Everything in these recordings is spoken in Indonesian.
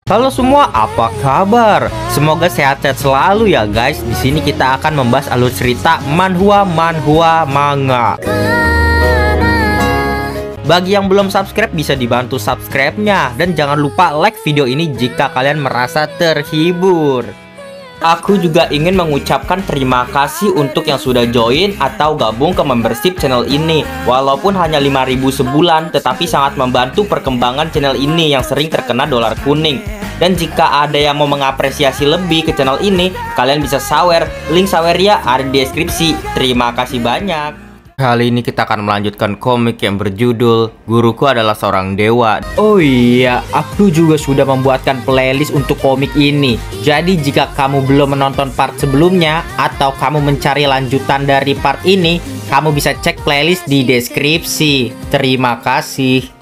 Halo semua, apa kabar? Semoga sehat-sehat selalu ya guys. Di sini kita akan membahas alur cerita manhwa manga. Bagi yang belum subscribe bisa dibantu subscribe-nya dan jangan lupa like video ini jika kalian merasa terhibur. Aku juga ingin mengucapkan terima kasih untuk yang sudah join atau gabung ke membership channel ini. Walaupun hanya 5.000 sebulan, tetapi sangat membantu perkembangan channel ini yang sering terkena dolar kuning. Dan jika ada yang mau mengapresiasi lebih ke channel ini, kalian bisa sawer. Link sawernya ada di deskripsi. Terima kasih banyak. Kali ini kita akan melanjutkan komik yang berjudul Guruku Adalah Seorang Dewa. Oh iya, aku juga sudah membuatkan playlist untuk komik ini. Jadi jika kamu belum menonton part sebelumnya atau kamu mencari lanjutan dari part ini, kamu bisa cek playlist di deskripsi. Terima kasih.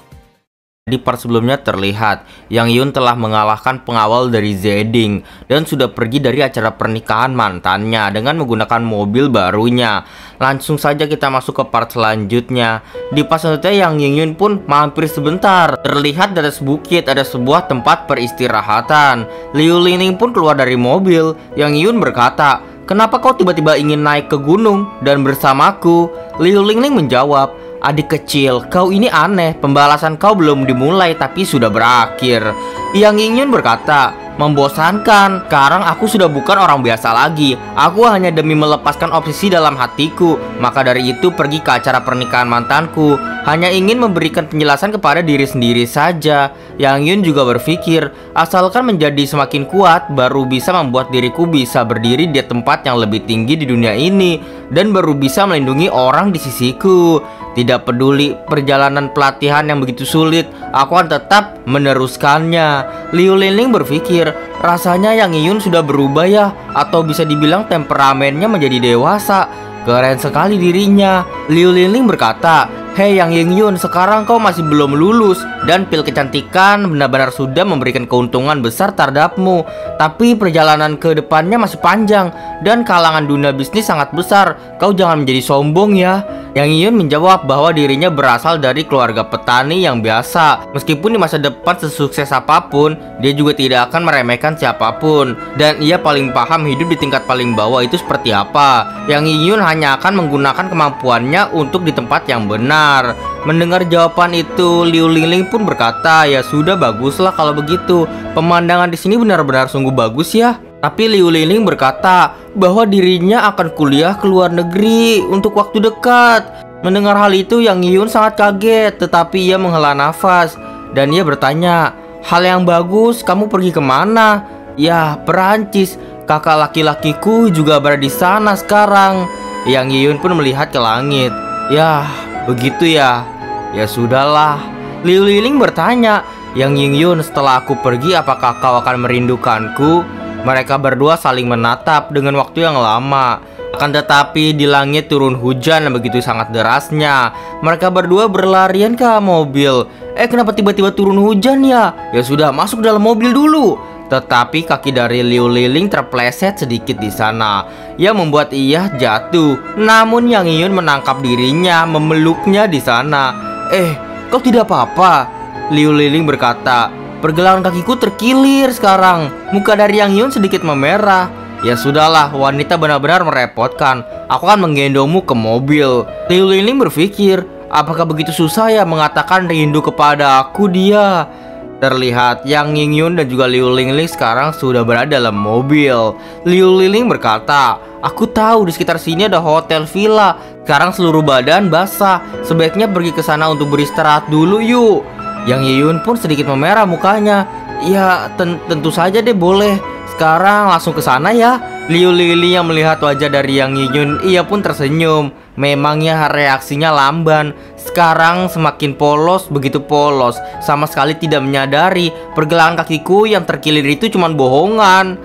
Di part sebelumnya terlihat Yang Yun telah mengalahkan pengawal dari Zeding dan sudah pergi dari acara pernikahan mantannya dengan menggunakan mobil barunya. Langsung saja kita masuk ke part selanjutnya. Di part selanjutnya Yang Yun pun mampir sebentar. Terlihat dari bukit ada sebuah tempat peristirahatan. Liu Lingling pun keluar dari mobil. Yang Yun berkata, "Kenapa kau tiba-tiba ingin naik ke gunung dan bersamaku?" Liu Lingling menjawab, "Adik kecil, kau ini aneh. Pembalasan kau belum dimulai tapi sudah berakhir." Yang Yingyun berkata, "Membosankan. Sekarang aku sudah bukan orang biasa lagi. Aku hanya demi melepaskan obsesi dalam hatiku. Maka dari itu pergi ke acara pernikahan mantanku. Hanya ingin memberikan penjelasan kepada diri sendiri saja." Yang Yun juga berpikir, asalkan menjadi semakin kuat, baru bisa membuat diriku bisa berdiri di tempat yang lebih tinggi di dunia ini. Dan baru bisa melindungi orang di sisiku. Tidak peduli perjalanan pelatihan yang begitu sulit, aku akan tetap meneruskannya. Liu Lingling berpikir, rasanya Yang Yun sudah berubah ya, atau bisa dibilang temperamennya menjadi dewasa. Keren sekali dirinya. Liu Lingling berkata, "Hei Yang Yun, sekarang kau masih belum lulus dan pil kecantikan benar-benar sudah memberikan keuntungan besar terhadapmu. Tapi perjalanan ke depannya masih panjang dan kalangan dunia bisnis sangat besar. Kau jangan menjadi sombong ya." Yang Yun menjawab bahwa dirinya berasal dari keluarga petani yang biasa. Meskipun di masa depan sesukses apapun, dia juga tidak akan meremehkan siapapun. Dan ia paling paham hidup di tingkat paling bawah itu seperti apa. Yang Yun hanya akan menggunakan kemampuannya untuk di tempat yang benar. Mendengar jawaban itu, Liu Lingling pun berkata, "Ya sudah, baguslah kalau begitu. Pemandangan di sini benar-benar sungguh bagus ya." Tapi Liu Lingling berkata bahwa dirinya akan kuliah ke luar negeri untuk waktu dekat. Mendengar hal itu, Yang Yun sangat kaget, tetapi ia menghela nafas dan ia bertanya, "Hal yang bagus, kamu pergi kemana?" "Ya, Perancis. Kakak laki-lakiku juga berada di sana sekarang." Yang Yun pun melihat ke langit. "Ya, begitu ya. Ya sudahlah." Liu Lingling bertanya, "Yang Yun, setelah aku pergi, apakah kau akan merindukanku?" Mereka berdua saling menatap dengan waktu yang lama. Akan tetapi di langit turun hujan yang begitu sangat derasnya. Mereka berdua berlarian ke mobil. Kenapa tiba-tiba turun hujan ya? Ya sudah, masuk dalam mobil dulu." Tetapi kaki dari Liu Lingling terpleset sedikit di sana, yang membuat ia jatuh. Namun Yang Yun menangkap dirinya, memeluknya di sana. Kau tidak apa-apa?" Liu Lingling berkata, "Pergelangan kakiku terkilir sekarang." Muka dari Yang Yun sedikit memerah. "Ya sudahlah, wanita benar-benar merepotkan. Aku akan menggendongmu ke mobil." Liu Lingling berpikir, apakah begitu susah ya mengatakan rindu kepada aku dia? Terlihat Yang Yun dan juga Liu Lingling sekarang sudah berada dalam mobil. Liu Lingling berkata, "Aku tahu di sekitar sini ada hotel villa. Sekarang seluruh badan basah. Sebaiknya pergi ke sana untuk beristirahat dulu yuk." Yang Yun pun sedikit memerah mukanya. "Ya, tentu saja deh, boleh. Sekarang langsung ke sana ya." Liu Lingling yang melihat wajah dari Yang Yun, ia pun tersenyum. Memangnya reaksinya lamban. Sekarang semakin polos, begitu polos. Sama sekali tidak menyadari pergelangan kakiku yang terkilir itu cuma bohongan.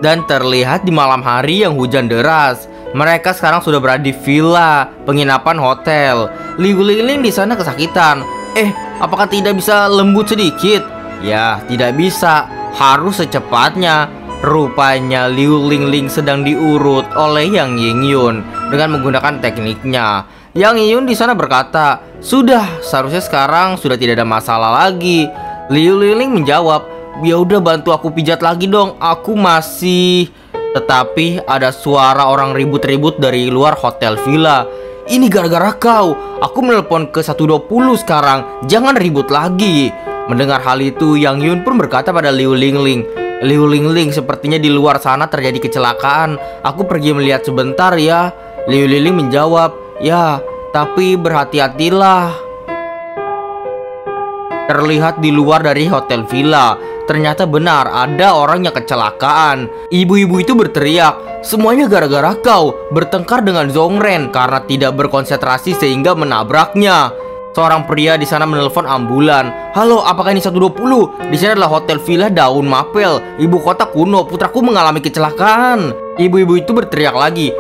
Dan terlihat di malam hari yang hujan deras. Mereka sekarang sudah berada di villa penginapan hotel. Liu Lingling di sana kesakitan. Apakah tidak bisa lembut sedikit?" "Ya, tidak bisa. Harus secepatnya." Rupanya Liu Lingling sedang diurut oleh Yang Yingyun dengan menggunakan tekniknya. Yang Yingyun di sana berkata, "Sudah, seharusnya sekarang sudah tidak ada masalah lagi." Liu Lingling menjawab, ya udah bantu aku pijat lagi dong, aku masih... Tetapi ada suara orang ribut-ribut dari luar hotel villa. Ini gara-gara kau, aku menelpon ke 120 sekarang, jangan ribut lagi. Mendengar hal itu, Yang Yun pun berkata pada Liu Lingling, Liu Lingling, sepertinya di luar sana terjadi kecelakaan, aku pergi melihat sebentar ya. Liu Lingling menjawab, ya, tapi berhati-hatilah. Terlihat di luar dari hotel villa, ternyata benar ada orang yang kecelakaan. Ibu-ibu itu berteriak, semuanya gara-gara kau bertengkar dengan Zhongren karena tidak berkonsentrasi sehingga menabraknya. Seorang pria di sana menelpon ambulan. Halo, apakah ini 120? Di sini adalah hotel villa Daun Mapel, ibu kota kuno. Putraku mengalami kecelakaan. Ibu-ibu itu berteriak lagi,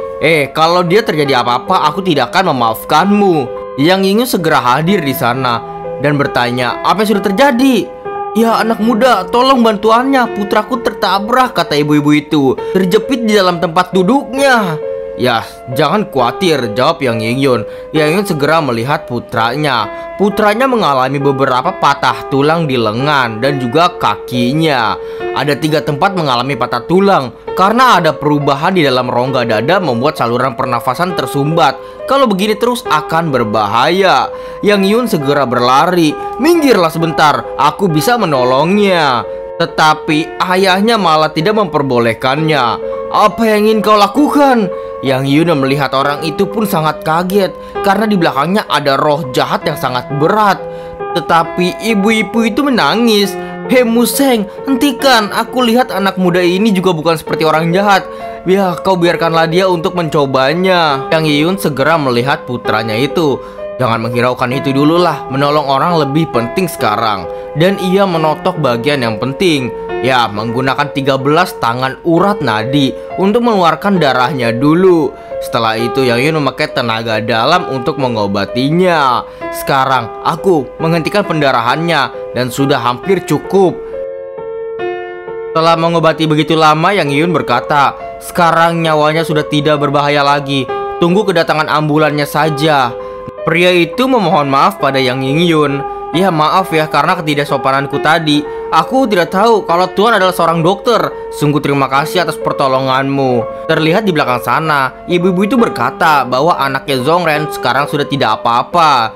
kalau dia terjadi apa-apa, aku tidak akan memaafkanmu. Yang Yingyu segera hadir di sana dan bertanya, apa yang sudah terjadi? Ya anak muda, tolong bantuannya, putraku tertabrak, kata ibu-ibu itu, terjepit di dalam tempat duduknya. Ya, jangan khawatir, jawab Yang Yingyun. Yang Yingyun segera melihat putranya. Putranya mengalami beberapa patah tulang di lengan dan juga kakinya. Ada 3 tempat mengalami patah tulang karena ada perubahan di dalam rongga dada membuat saluran pernafasan tersumbat. Kalau begini terus akan berbahaya. Yang Yun segera berlari. Minggirlah sebentar, aku bisa menolongnya. Tetapi ayahnya malah tidak memperbolehkannya. Apa yang ingin kau lakukan? Yang Yun melihat orang itu pun sangat kaget karena di belakangnya ada roh jahat yang sangat berat. Tetapi ibu-ibu itu menangis. Hei Museng, hentikan, aku lihat anak muda ini juga bukan seperti orang jahat. Ya, kau biarkanlah dia untuk mencobanya. Yang Yun segera melihat putranya itu. Jangan menghiraukan itu dulu lah, menolong orang lebih penting sekarang. Dan ia menotok bagian yang penting. Ya, menggunakan 13 tangan urat nadi untuk mengeluarkan darahnya dulu. Setelah itu Yang Yun memakai tenaga dalam untuk mengobatinya. Sekarang aku menghentikan pendarahannya dan sudah hampir cukup. Setelah mengobati begitu lama, Yang Yun berkata, sekarang nyawanya sudah tidak berbahaya lagi. Tunggu kedatangan ambulannya saja. Pria itu memohon maaf pada Yang Yingyun. Ya maaf ya karena ketidaksopananku tadi. Aku tidak tahu kalau Tuan adalah seorang dokter. Sungguh terima kasih atas pertolonganmu. Terlihat di belakang sana, ibu-ibu itu berkata bahwa anaknya Zhongren sekarang sudah tidak apa-apa.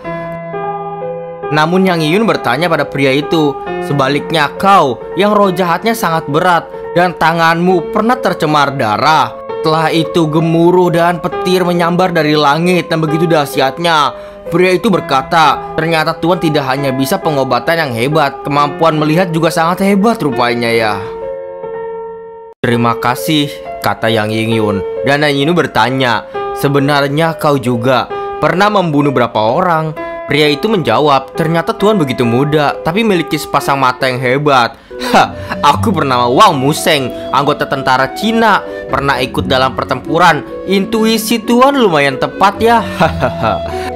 Namun Yang Yiyun bertanya pada pria itu, sebaliknya kau yang roh jahatnya sangat berat dan tanganmu pernah tercemar darah. Setelah itu gemuruh dan petir menyambar dari langit dan begitu dahsyatnya. Pria itu berkata, ternyata Tuan tidak hanya bisa pengobatan yang hebat, kemampuan melihat juga sangat hebat rupanya ya. Terima kasih, kata Yang Yingyun. Dan Yang Yingyun bertanya, sebenarnya kau juga pernah membunuh berapa orang? Pria itu menjawab, ternyata Tuan begitu muda, tapi memiliki sepasang mata yang hebat. Aku bernama Wang Museng, anggota tentara Cina, pernah ikut dalam pertempuran. Intuisi Tuan lumayan tepat ya.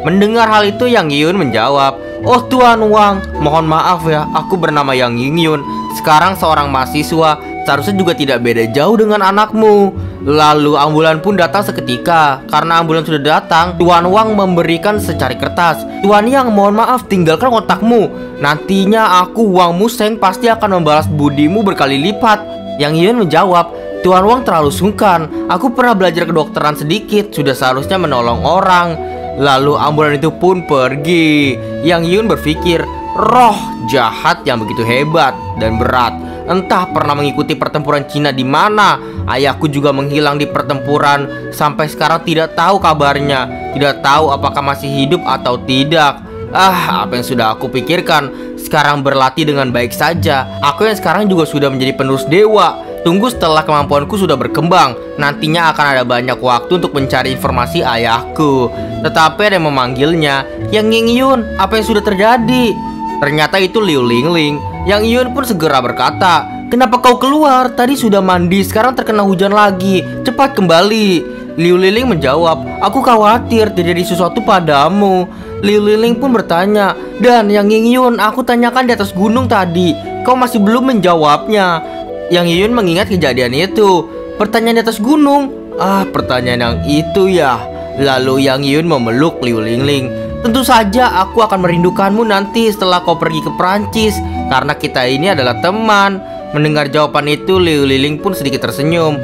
Mendengar hal itu Yang Yiyun menjawab, oh Tuan Wang, mohon maaf ya, aku bernama Yang Yingyun. Sekarang seorang mahasiswa, seharusnya juga tidak beda jauh dengan anakmu. Lalu ambulan pun datang seketika. Karena ambulan sudah datang, Tuan Wang memberikan secari kertas. Tuan Yang, mohon maaf, tinggalkan kontakmu. Nantinya aku Wang Museng pasti akan membalas budimu berkali lipat. Yang Yiyun menjawab, Tuan Wang terlalu sungkan. Aku pernah belajar kedokteran sedikit, sudah seharusnya menolong orang. Lalu ambulan itu pun pergi. Yang Yiyun berpikir, roh jahat yang begitu hebat dan berat, entah pernah mengikuti pertempuran Cina di mana. Ayahku juga menghilang di pertempuran. Sampai sekarang tidak tahu kabarnya. Tidak tahu apakah masih hidup atau tidak. Apa yang sudah aku pikirkan. Sekarang berlatih dengan baik saja. Aku yang sekarang juga sudah menjadi penerus dewa. Tunggu setelah kemampuanku sudah berkembang. Nantinya akan ada banyak waktu untuk mencari informasi ayahku. Tetapi ada yang memanggilnya. Yang Yingyun, apa yang sudah terjadi? Ternyata itu Liu Lingling. Yang Yiyun pun segera berkata, kenapa kau keluar? Tadi sudah mandi, sekarang terkena hujan lagi. Cepat kembali. Liu Lingling menjawab, aku khawatir terjadi sesuatu padamu. Liu Lingling pun bertanya, dan Yang Yingyun, aku tanyakan di atas gunung tadi, kau masih belum menjawabnya. Yang Yiyun mengingat kejadian itu. Pertanyaan di atas gunung? Pertanyaan yang itu ya. Lalu Yang Yiyun memeluk Liu Lingling. Tentu saja aku akan merindukanmu nanti setelah kau pergi ke Prancis, karena kita ini adalah teman. Mendengar jawaban itu, Liu Liling pun sedikit tersenyum.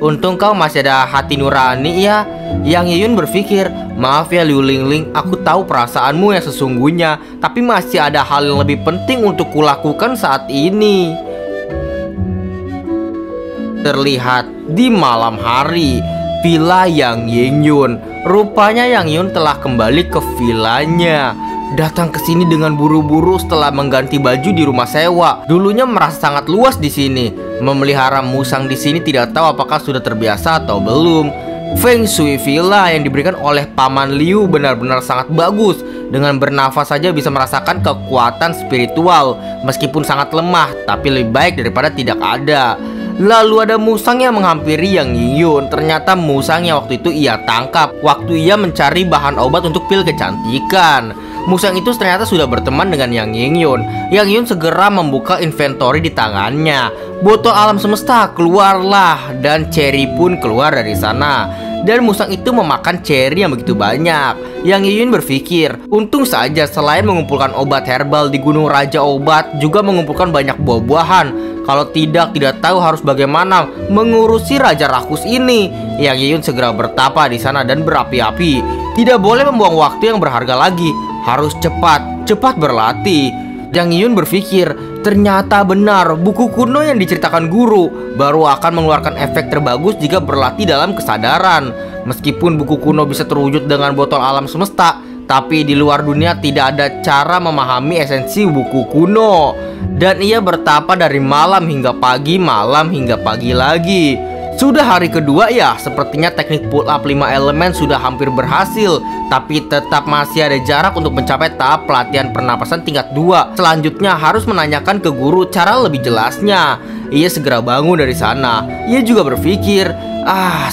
Untung kau masih ada hati nurani ya. Yang Yeyun berpikir, maaf ya Liu Liling, aku tahu perasaanmu yang sesungguhnya, tapi masih ada hal yang lebih penting untuk kulakukan saat ini. Terlihat di malam hari, villa Yang Yingyun. Rupanya Yang Yun telah kembali ke villanya. Datang ke sini dengan buru-buru setelah mengganti baju di rumah sewa. Dulunya merasa sangat luas di sini. Memelihara musang di sini tidak tahu apakah sudah terbiasa atau belum. Feng Shui villa yang diberikan oleh Paman Liu benar-benar sangat bagus. Dengan bernafas saja bisa merasakan kekuatan spiritual. Meskipun sangat lemah, tapi lebih baik daripada tidak ada. Lalu ada musang yang menghampiri Yang Yingyun. Ternyata musang yang waktu itu ia tangkap waktu ia mencari bahan obat untuk pil kecantikan. Musang itu ternyata sudah berteman dengan Yang Yingyun. Yang Yingyun segera membuka inventory di tangannya. Botol alam semesta keluarlah, dan cherry pun keluar dari sana. Dan musang itu memakan cherry yang begitu banyak. Yang Yingyun berpikir, untung saja selain mengumpulkan obat herbal di Gunung Raja Obat, juga mengumpulkan banyak buah-buahan. Kalau tidak tahu harus bagaimana mengurusi Raja Rakus ini. Yang Yingyun segera bertapa di sana dan berapi-api. Tidak boleh membuang waktu yang berharga lagi. Harus cepat berlatih. Yang Yingyun berpikir, ternyata benar buku kuno yang diceritakan guru baru akan mengeluarkan efek terbagus jika berlatih dalam kesadaran. Meskipun buku kuno bisa terwujud dengan botol alam semesta, tapi di luar dunia tidak ada cara memahami esensi buku kuno. Dan ia bertapa dari malam hingga pagi lagi. Sudah hari kedua ya, sepertinya teknik pull up 5 elemen sudah hampir berhasil. Tapi tetap masih ada jarak untuk mencapai tahap pelatihan pernapasan tingkat 2. Selanjutnya harus menanyakan ke guru cara lebih jelasnya. Ia segera bangun dari sana. Ia juga berpikir,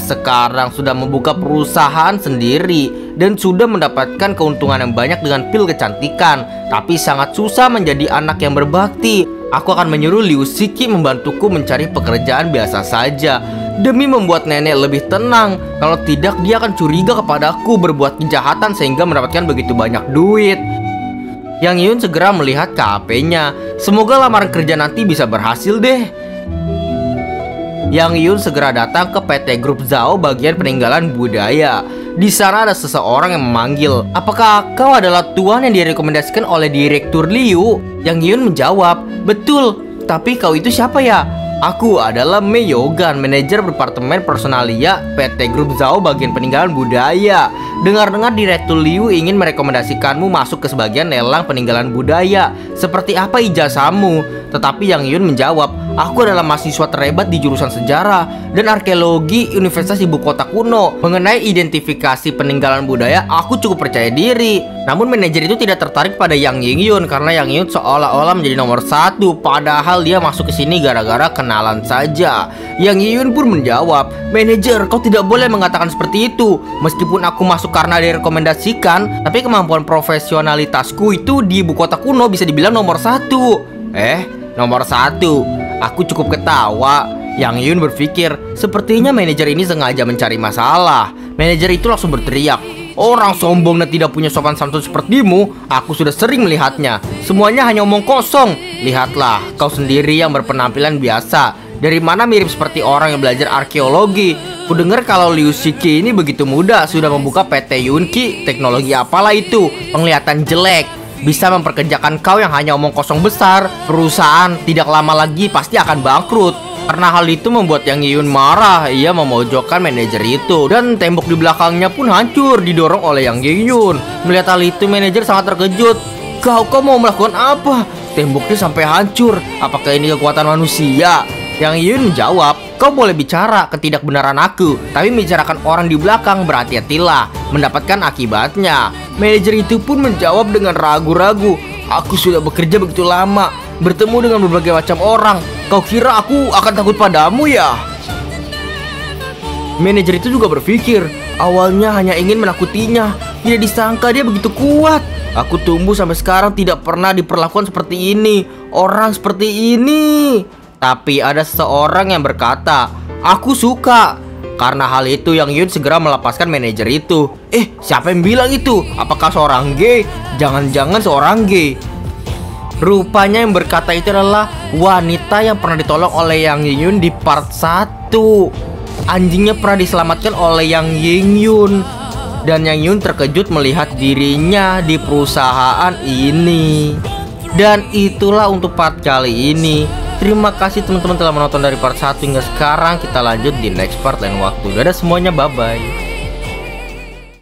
sekarang sudah membuka perusahaan sendiri dan sudah mendapatkan keuntungan yang banyak dengan pil kecantikan. Tapi sangat susah menjadi anak yang berbakti. Aku akan menyuruh Liu Shiki membantuku mencari pekerjaan biasa saja, demi membuat nenek lebih tenang. Kalau tidak, dia akan curiga kepadaku berbuat kejahatan sehingga mendapatkan begitu banyak duit. Yang Yun segera melihat ke HP-nya. Semoga lamaran kerja nanti bisa berhasil deh. Yang Yun segera datang ke PT Grup Zhao bagian peninggalan budaya. Di sana ada seseorang yang memanggil. Apakah kau adalah tuan yang direkomendasikan oleh Direktur Liu? Yang Yun menjawab, betul. Tapi kau itu siapa ya? Aku adalah Mei Yogan, manajer departemen personalia PT Grup Zhao bagian peninggalan budaya. Dengar-dengar Direktur Liu ingin merekomendasikanmu masuk ke sebagian lelang peninggalan budaya. Seperti apa ijazahmu? Tetapi Yang Yun menjawab, aku adalah mahasiswa terhebat di jurusan sejarah dan arkeologi Universitas Ibu Kota Kuno. Mengenai identifikasi peninggalan budaya, aku cukup percaya diri. Namun manajer itu tidak tertarik pada Yang Yingyun karena Yang Yingyun seolah-olah menjadi nomor 1, padahal dia masuk ke sini gara-gara kenalan saja. Yang Yingyun pun menjawab, manajer, kau tidak boleh mengatakan seperti itu. Meskipun aku masuk karena direkomendasikan, tapi kemampuan profesionalitasku itu di Ibu Kota Kuno bisa dibilang nomor 1. Nomor 1. Aku cukup ketawa. Yang Yun berpikir, sepertinya manajer ini sengaja mencari masalah. Manajer itu langsung berteriak, orang sombong dan tidak punya sopan santun sepertimu, aku sudah sering melihatnya. Semuanya hanya omong kosong. Lihatlah, kau sendiri yang berpenampilan biasa. Dari mana mirip seperti orang yang belajar arkeologi? Kudengar kalau Liu Shiki ini begitu muda sudah membuka PT Yunki. Teknologi apalah itu? Penglihatan jelek. Bisa memperkerjakan kau yang hanya omong kosong besar. Perusahaan tidak lama lagi pasti akan bangkrut. Karena hal itu membuat Yang Yun marah. Ia memojokkan manajer itu, dan tembok di belakangnya pun hancur didorong oleh Yang Yun. Melihat hal itu, manajer sangat terkejut. Kau mau melakukan apa? Temboknya sampai hancur. Apakah ini kekuatan manusia? Yang Yun menjawab, kau boleh bicara ketidakbenaran aku, tapi membicarakan orang di belakang berhati-hatilah, mendapatkan akibatnya. Manajer itu pun menjawab dengan ragu-ragu, aku sudah bekerja begitu lama, bertemu dengan berbagai macam orang. Kau kira aku akan takut padamu ya? Manajer itu juga berpikir, awalnya hanya ingin menakutinya, tidak disangka dia begitu kuat. Aku tumbuh sampai sekarang tidak pernah diperlakukan seperti ini, orang seperti ini. Tapi ada seseorang yang berkata, aku suka. Karena hal itu, Yang Yun segera melepaskan manajer itu. Siapa yang bilang itu? Apakah seorang gay? Jangan-jangan seorang gay. Rupanya yang berkata itu adalah wanita yang pernah ditolong oleh Yang Yun di part 1. Anjingnya pernah diselamatkan oleh Yang Yun. Dan Yang Yun terkejut melihat dirinya di perusahaan ini. Dan itulah untuk part kali ini. Terima kasih teman-teman telah menonton dari part 1 hingga sekarang. Kita lanjut di next part lain waktu. Dadah semuanya, bye-bye.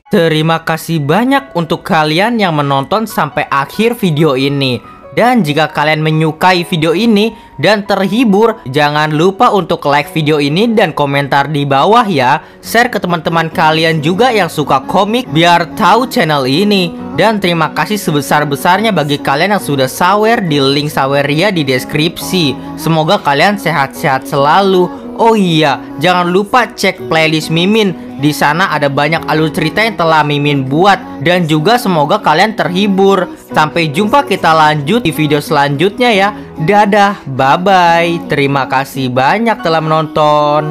Terima kasih banyak untuk kalian yang menonton sampai akhir video ini. Dan jika kalian menyukai video ini dan terhibur, jangan lupa untuk like video ini dan komentar di bawah ya. Share ke teman-teman kalian juga yang suka komik biar tahu channel ini. Dan terima kasih sebesar-besarnya bagi kalian yang sudah sawer di link saweria di deskripsi. Semoga kalian sehat-sehat selalu. Oh iya, jangan lupa cek playlist Mimin. Di sana ada banyak alur cerita yang telah Mimin buat. Dan juga semoga kalian terhibur. Sampai jumpa, kita lanjut di video selanjutnya ya. Dadah, bye-bye. Terima kasih banyak telah menonton.